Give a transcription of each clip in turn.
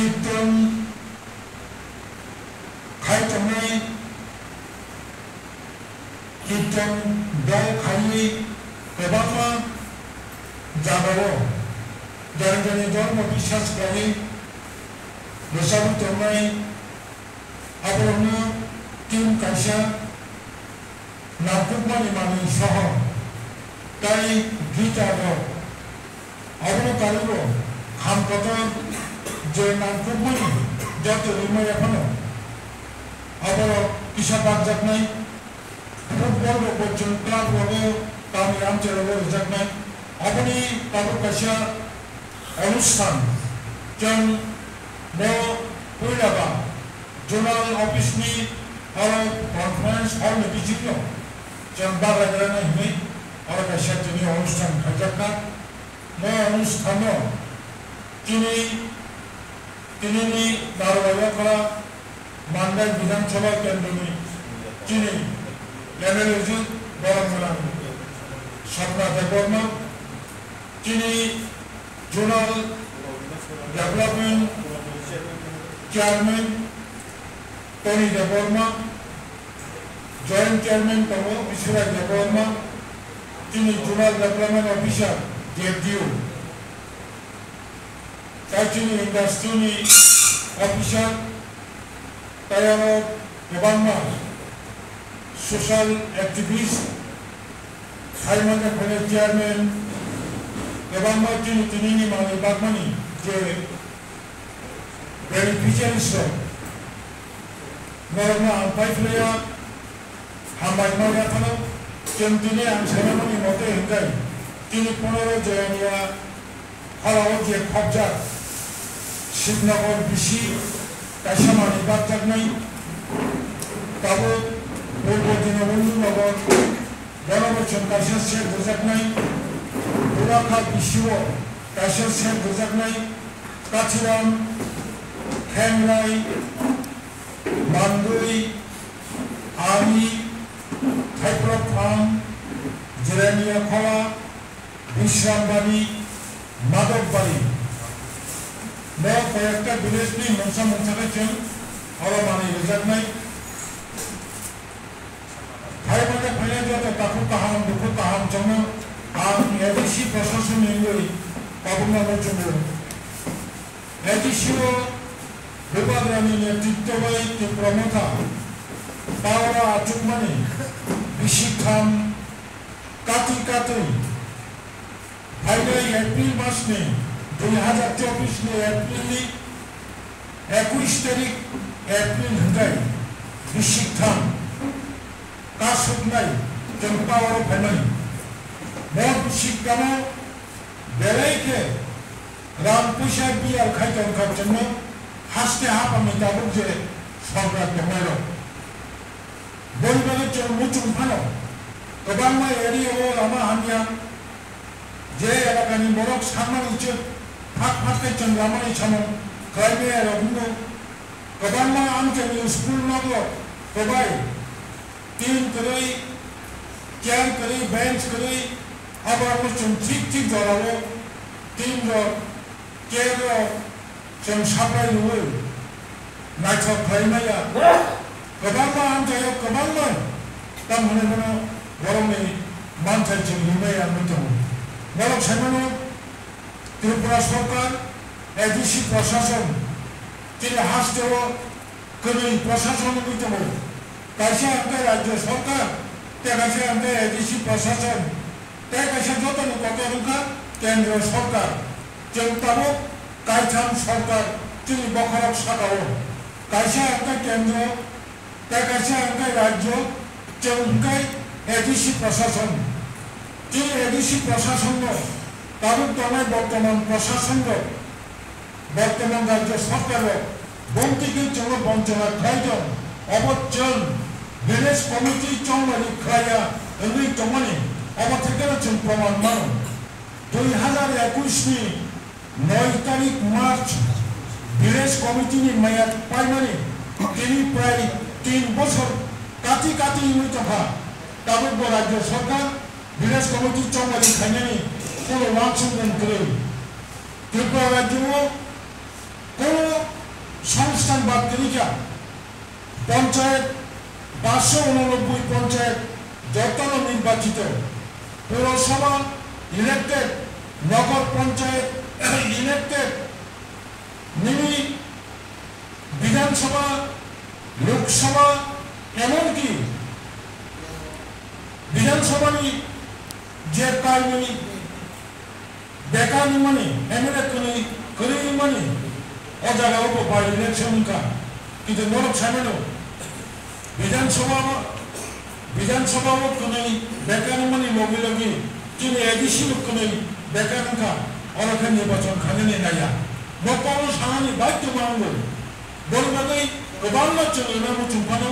কীর্তন খাইতনাই কীর্তন দল খাই गोबाङा जाबावो जायनि धर्म বিশ্বাস করে रोजाबो थांनाय आबरनो टीम कायसा नागुकमानि मानि सह ताई गीतारो आबरनो कारिबो खामकथा जे नागुकमानि जाते रिमाया फनो आबरो किसा बागजाबनाय फुटबल बच्चन क्लाब वगो तामी आमचेरावो रोजाबनाय आबरनि ताबो कायसा अनुष्ठान जों no pulaba zonal office ni और कॉन्फ्रेंस हॉल में बिजिनो जों बारायग्राना हिमै और कायसा जोंनि अनुष्ठान खालामना बे अनुष्ठानाव दिनैनि दारबायाफोरा मानदाय विधानसभा केन्द्रनि दिनै एमएलएजों बरमगोनां सपना देबबर्मा दिनै zonal development chairman Tony Debbarma joint chairman तमो बिश्वराज देबबर्मा जिनि जोनाल डेभलपमेंट ऑफिसर जेएफडीओ ताइचिनि इंडस्ट्रीनि ऑफिसर तायानो गोबांमा सोशल एक्टिविस्ट थाइमाने फैनाय चेयरमैन गोबांमा दिनैनि मानि बागमानि जे बेनिफिशियारिस नरमा आमफायफ्लाया हामबाय मावना थानो जों दिनै आं साननायनि मथे होनगोन दिनै 15 जानुवारिया हालाव जे खबजा शिवनगर बिसि कायसामानि बागजाबनाय दाबो बरबदिनावनो नगर गणबचन कायसा सेर रोजाबनाय बुराखा बिसिआव कायसा सेर रोजाबनाय काथिराम खेंराय बांदुई आरि थाइप्रफां जिरानिया खला विश्रामबारी माधवबारी बे कयेकटा विलेजनि मोनसा मोनसाखौ जों हाबामानि रोजाबनाय थाइमाने फैनाय जाते ताकु काहाम दुखु काहाम जोंनो आं एडिसि प्रशासननि पाबुंनानै जोङो एडिसिआव विभागनि नेतृत्वै प्रमथा पावरा आचुकमानि बिसिखाम काति फैनाय एप्रिल मासनि 2024 नि एप्रिलनि 21 तारिख एप्रिल हंगाय बिसिखाम कासुकनाय जों पावराव फैनाय बे बिसिखामाव बेरायखे राम पैसा बियार खायथन खायथननो हास्ते हापानि दाबो जे सरकार दंनाय बयबो जों मुचुंफानो गोबां एरियायाव लामा हानिया जे एलाकानि बरक साननानै जों फाक फाकै जों लामानि सामों गायनाय आरो बुङो गोबां आंजोंनि स्कुल नांगौ गोबाय टीम करै चेयर करै बेंच करै आबाद जों ठीक जरावो टीम चेयर जों साप्लाय नुयो नायथाव खालामनाया गोबां आंजायाव गोबांमोन दा मोनोमोन बर'नि मानथायजों नुनाया मोनदों बर'क साइमानो त्रिपुरा सरकार एडिसि प्रशासन दिनै हास्टेव गोदै प्रशासन दङ कायसे आमफ्राय राज्य सरकार ते कायसे आमफ्राय एडिसि प्रशासन ते कायसे जतन गतनखा केन्द्र सरकार जों ताबो कायथाम सरकार दिनै बखरक सागाव कायसे आमफ्राय केन्द्र ते कायसे आमफ्राय राज्य जों ओंखाय एडिसि प्रशासन दिनै एडिसि प्रशासन ताबो दंनाय बर्तमान प्रशासन बर्तमान राज्य सरकार बंटिके जोङो बंचना खायदों अबचन विलेज कमिटी चौमानि खाया ओरै दंमानि अबथेकेनो जों प्रमाण मानो 2021 नि 9 तारिख मार्च विलेज कमिटी नि मायात पाइमानि दिनै प्राय 3 बছর काति इमितहा ताबो राज्य सरकार विलेज कमिटी चौमानि खायनानि कोनो वांसुन गरै त्रिपुरा राज्यआव कोनो বাদ করিকা পঞ্চায়েত 589 পঞ্চায়েত যতন নির্বাচিত, পৌরসভা ইলেক্টেড, নগর পঞ্চায়েত ইলেক্টেড, মিনি বিধানসভা, লোকসভা, এমনকি বিধানসভানি যে কারণে বেকানি মানে এমএলএ করে মানে ও জায়গাও বাই ইলেকশন কা কিন্তু নরক সামনে বিধানসভাও কোনো বেকানি মানে লগে লগে কিন্তু এডিসিও কোনো বেকানি কা অরখান নির্বাচন খানে নাইয়া নকল সাহানি বাধ্য মানগো বলবাগै गोबां जोंना मुचुंफानो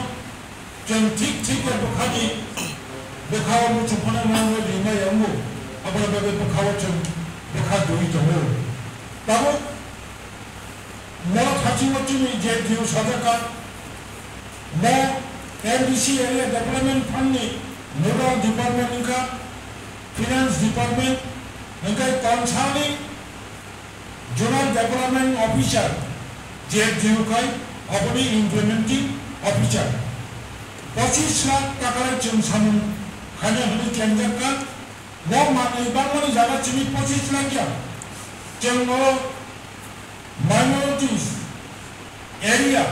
जों ठीक बोखानि बोखाव मुचुंफानो नांगौ लिमायावो आबाद बे बोखाव जों बोखा दुई दङ दाबो न खाथिमथिनि जे दिउ सदका न एमडीसी एरिया डेवलपमेंट फंड नि नोडल डिपार्टमेंट का फाइनेंस डिपार्टमेंट नंखाय कनसालि जोनल डेवलपमेंट ऑफिसर जे दिउ काय अपनी इम्प्लीमेंटिंग ऑफिसर 25 लाख टाका जों सामोन खाने होने टेंडर का वो माने बांगलादेश जागा चिनी 25 लाख क्या जों नो माइनॉरिटीज एरिया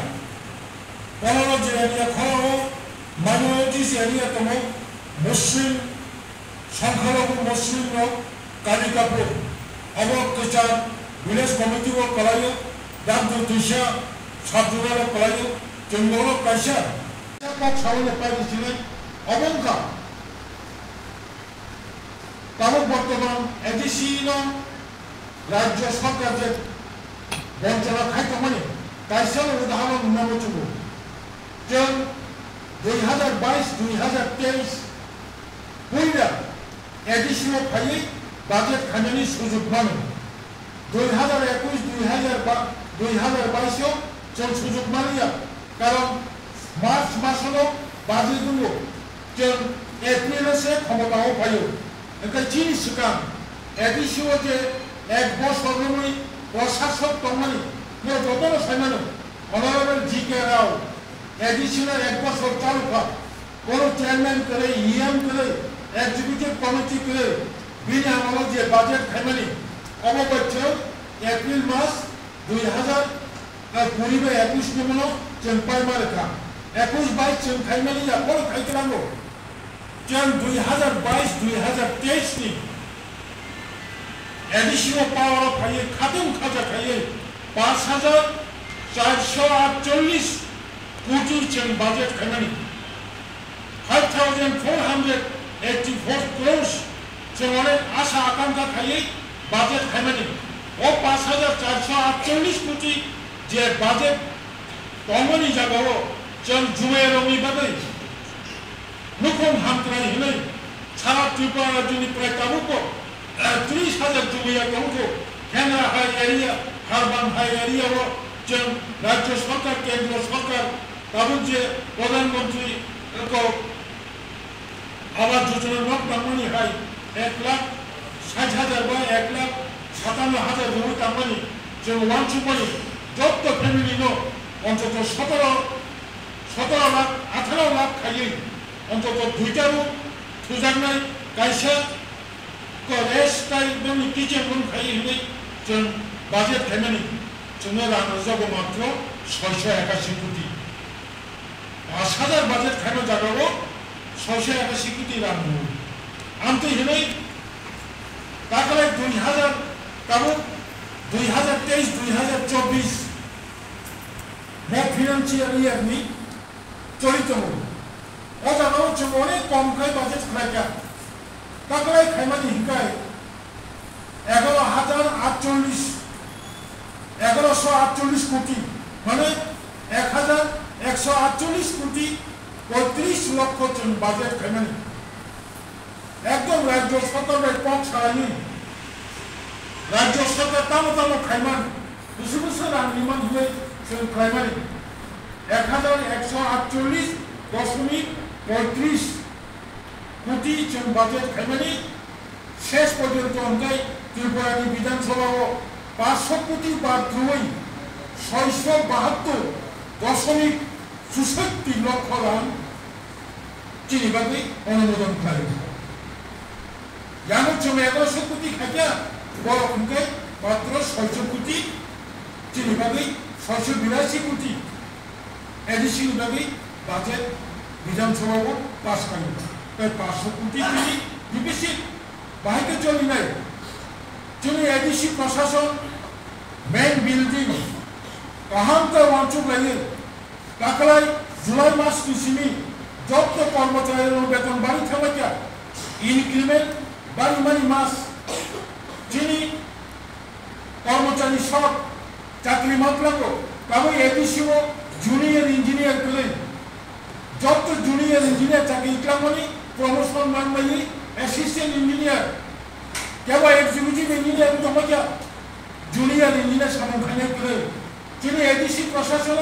कॉलोनी एरिया खरो माइनॉरिटीज एरिया तो मुस्लिम संख्यालघु मुस्लिम लोग कालिकापुर अब कचार विलेज कमिटी को करायो दाम दो दिशा साधुवाला कलायो जोंनो कायसा पक सावले पाइसिने अबंका ताबो बर्तमान एडिसिनो राज्य सरकार जे बंचना खायतमाने कायसा उदाहरण नामो चुगो जों 2022-2023 पुइला एडिसिनो फायै बाजेट खानायनि सुजुग मानो 2021-2022 जों सुजुग मानिया कारण मार्च मासनो बाजेटगो जों एप्रिल से क्षमताव फायो ओंखाय चिन सिगां एडिसिओ जे एक बछरनि प्रशासक दंमानि बे जतन सायमानो अनरेबल जी.के. राव एडिसिओ एक बछर चालुखा कोनो चेयरमैन करे ईएम करे एग्जीक्यूटिव कमिटी करे बिनि आमाव जे बाजेट खायमानि अबबच्चौ एप्रिल मास 2020-21 निमनो जों पाइमारखा 21-22 जों खायमानि या कोन खायनांगौ जों 2022-2023 नि एडिसिओ पावर फायै खादों खाजाखायै 5,448 कोटी जों बाजेट खायमानि 5,484 crores जों अनेक आशा आकांक्षा खायै बाजेट खायमानि ओ 5,448 कोटी जे बाजेट तंगनि जागाव जों जुमेरनि बागै मुखम हामत्राय हिनै सारा त्रिपुरा राज्यनिफ्राय ताबुको 30,000 जुमेया दंखौ केन्द्र हाई एरिया हारबान हाई एरिया जों राज्य सरकार केंद्र सरकार ताबु जे प्रधानमंत्री को आवास योजना न तांगनि हाई 1,60,000 बा 1,57,000 जन तांगनि जों वानसुमनि जत फैमिली नो अंतत 17 लाख 18 लाख खायै अंतत दुइटारो थुजानाय कायसा को रेस्टाइ ननि किचेन रुम खायै हिनै जों बाजेट खायमानि जोंनो रां जागौ मात्र 681 कोटी 5,000 बाजेट खायनो जागाव 681 कोटी रां आमते हिनै दाखालै 2000 ताबु 2023-2024 मैं फाइनेंशियल ईयर में चलित हूँ और जानाओ चुनाव कम खाई बाजेट खाया ताकले खायमानी हिंकाय 1148 कोटी माने 1,148 कोटी 35 लक्ष जों बाजेट खायमानी एकदम राज्य सरकार पक्ष खालायनि राज्य सरकार तामो खायमान बुसुर रां निमान हुए जों खायमानि 1,148.35 कोटी जों बाजेट खायमानि शेष पर्यन्त अंगाय त्रिपुरानि विधानसभाव 500 कोटी बाद 672 $.64 রান চিনিবাদী অনুমোদন খাই 양을 좀 1100 কোটি খাইয়া বড় অঙ্কে মাত্র 600 কোটি চিনিবাদী 682 কোটি এডিশন বাদী বাজেট বিধানসভাও পাস খাই তাই 500 কোটি চিনি ডিফিসিট বাহিতে চলি নাই চিনি এডিসি প্রশাসন মেন বিল্ডিং কাহামটা ওয়াঞ্চুক লাগে দাখলাই জুলাই মাস কিসিমি যত কর্মচারীর বেতন বাড়ি থাকা ইনক্রিমেন্ট বাড়ি মানি মাস যিনি কর্মচারী সব চাকরি মাত্রাকে তবে এডিসিও জুনিয়র ইঞ্জিনিয়ার করে যত জুনিয়র ইঞ্জিনিয়ার চাকরি ইকলামনি প্রমোশন মানবাই অ্যাসিস্ট্যান্ট ইঞ্জিনিয়ার কেবল এক্সিকিউটিভ ইঞ্জিনিয়ার তোমাকে জুনিয়র ইঞ্জিনিয়ার সামনে করে যিনি এডিসি প্রশাসন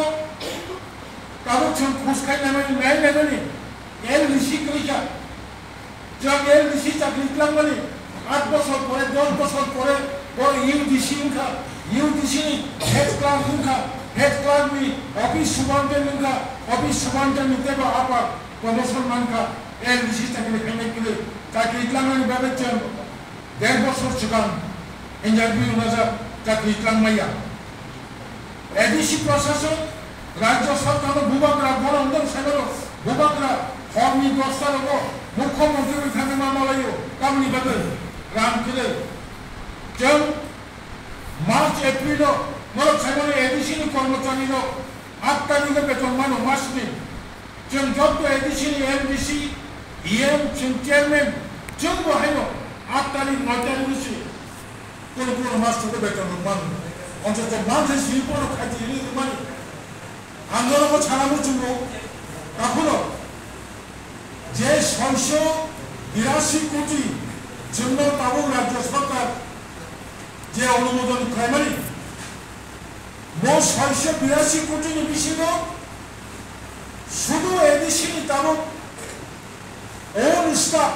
কারো ঘুষ খাই নামানি ন্যায় নেবেনি এলডিসি করিকা যখন এলডিসি চাকরি ইকলামনি 8 বছর পরে 10 বছর পরে বড় ইউডিসি ইনকা ইউডিসি হেড ক্লার্ক ইনকা हेड क्लार्क में ऑफिस सुपरिटेंडेंट का ऑफिस सुपरिटेंडेंट के बाद आप प्रमोशन मान का एलडीसी चाकरी करने के लिए चाकरी इतलाम में बैठे 1.5 বছর चुकान इंटरव्यू नजर चाकरी इतलाम मैया एडीसी प्रशासन राज्य सरकार भूभागरा बड़ अंदर सेगल भूभागरा हरनी 10টা लोग मुख्यमंत्री थाने मामलायो कामनी बदल राम किले जब मार्च एप्रिल मरक सेगल एडीसी कर्मचारी 8 तारीख बेतन मानो मास में जों जब एडीसी एमडीसी ईएम जों चेयरमैन जों बहायनो 8 तारीख 9 तारीख से कोन मास तो बेतन मानो অন্তত মাঝে শিল্পর খাইতে মানে আন্দোলন ছাড়ানোর জন্য এখনো যে 682 কোটি জন্য তাও রাজ্য সরকার যে অনুমোদন করে মানে মোট 682 কোটি বেশি শুধু এডিসি তাও ওন স্টাফ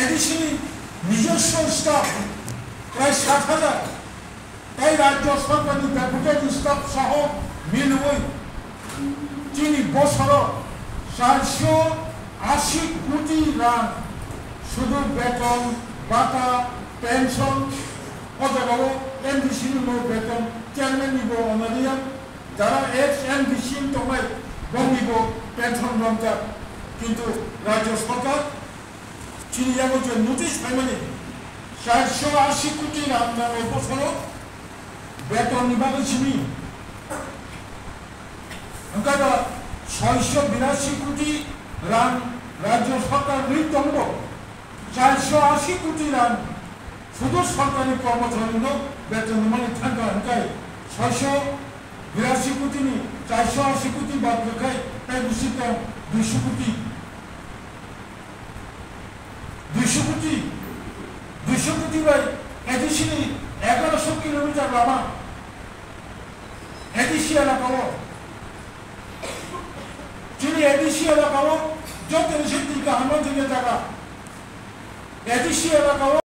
এডিসি নিজস্ব স্টাফ প্রায় 60,000 তাই রাজ্য সরকারি ডেপুটেড স্টাফ সহ মিলবই তিনি বছর 480 কোটি রান শুধু বেতন ভাতা পেনশন অথবা এমডিসি বেতন চেয়ারম্যান নিব অনারিয়াম যারা এক্স এমডিসি তোমায় নিব পেনশন রমজান কিন্তু রাজ্য সরকার তিনি যেমন যে নোটিশ পাইমানি 480 কোটি রান নামে বছর বেতন নিবাগে ছিনি ওখানে 682 কোটি রান রাজ্য সরকার নিতম্ব 480 কোটি রান শুধু সরকারি কর্মচারী বেতন মানে থাকা ওখানে 682 কোটি নি 480 কোটি বাদ রেখায় তাই নিশ্চিত 200 কোটি 200 কোটি ভাই এডিশনি 1100 কিলোমিটার লামা এডিসি এলাকাও যিনি এডিসি এলাকাও যত সেদিকে হামন থেকে জায়গা এডিসি এলাকাও